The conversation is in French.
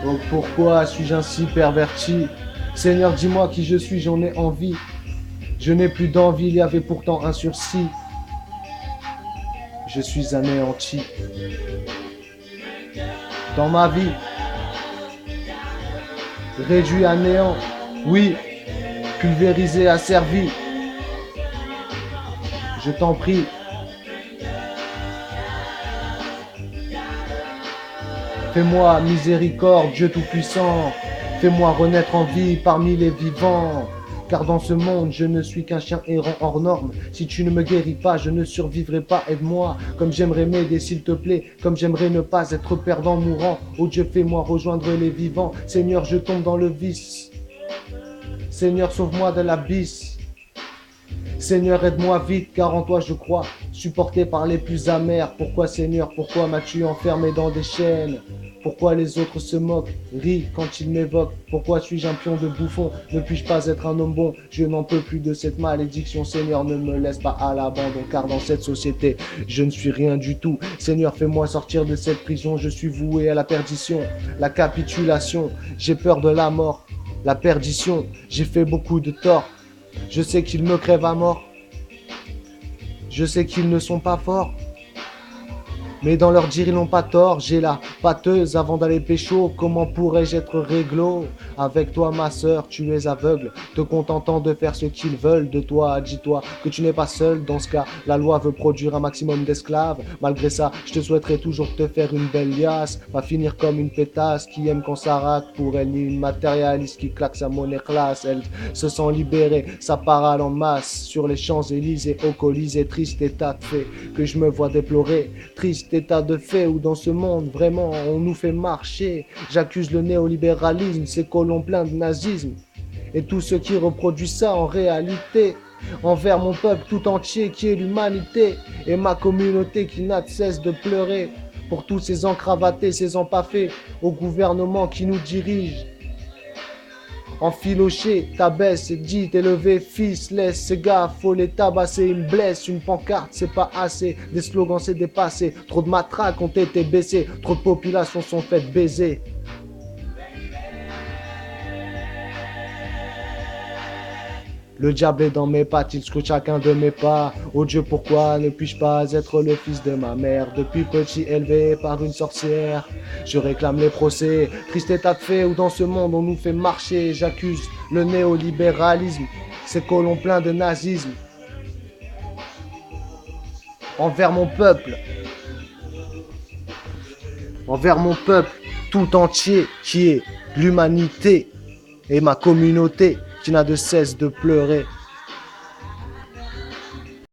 Oh, pourquoi suis-je ainsi perverti? Seigneur, dis-moi qui je suis, j'en ai envie. Je n'ai plus d'envie, il y avait pourtant un sursis. Je suis anéanti. Dans ma vie, réduit à néant. Oui, pulvérisé, asservi. Je t'en prie. Fais-moi miséricorde, Dieu Tout-Puissant. Fais-moi renaître en vie parmi les vivants. Car dans ce monde, je ne suis qu'un chien errant hors norme. Si tu ne me guéris pas, je ne survivrai pas, aide-moi. Comme j'aimerais m'aider, s'il te plaît. Comme j'aimerais ne pas être perdant, mourant. Oh Dieu, fais-moi rejoindre les vivants. Seigneur, je tombe dans le vice. Seigneur, sauve-moi de l'abysse. Seigneur, aide-moi vite, car en toi je crois. Supporté par les plus amers. Pourquoi, Seigneur, pourquoi m'as-tu enfermé dans des chaînes? Pourquoi les autres se moquent, rient quand ils m'évoquent? Pourquoi suis-je un pion de bouffon? Ne puis-je pas être un homme bon? Je n'en peux plus de cette malédiction. Seigneur, ne me laisse pas à l'abandon, car dans cette société, je ne suis rien du tout. Seigneur, fais-moi sortir de cette prison. Je suis voué à la perdition, la capitulation. J'ai peur de la mort, la perdition. J'ai fait beaucoup de tort. Je sais qu'ils me crèvent à mort. Je sais qu'ils ne sont pas forts. Mais dans leur dire ils n'ont pas tort. J'ai la pâteuse avant d'aller pécho. Comment pourrais-je être réglo? Avec toi ma sœur tu es aveugle, te contentant de faire ce qu'ils veulent de toi. Dis-toi que tu n'es pas seul. Dans ce cas la loi veut produire un maximum d'esclaves. Malgré ça je te souhaiterais toujours te faire une belle liasse. Pas finir comme une pétasse qui aime quand ça raque pour elle, ni une matérialiste qui claque sa monnaie classe. Elle se sent libérée, ça parade en masse sur les Champs-Élysées, au Colisée. Triste état de fait que je me vois déplorer. Triste état de fait où dans ce monde vraiment on nous fait marcher. J'accuse le néolibéralisme, ces colons pleins de nazisme et tous ceux qui reproduisent ça en réalité envers mon peuple tout entier qui est l'humanité et ma communauté qui n'a de cesse de pleurer pour tous ces encravatés, ces empaffés au gouvernement qui nous dirige. Enfiloché, t'abaisse, dit élevé, fils, laisse ces gars, faut les tabasser, une blesse, une pancarte, c'est pas assez, des slogans c'est dépassé, trop de matraques ont été baissés, trop de populations sont faites baiser. Le diable est dans mes pattes, il scrute chacun de mes pas. Oh Dieu, pourquoi ne puis-je pas être le fils de ma mère? Depuis petit élevé par une sorcière, je réclame les procès. Triste état de fait où dans ce monde on nous fait marcher. J'accuse le néolibéralisme, ces colons pleins de nazisme envers mon peuple tout entier qui est l'humanité et ma communauté qui n'a de cesse de pleurer.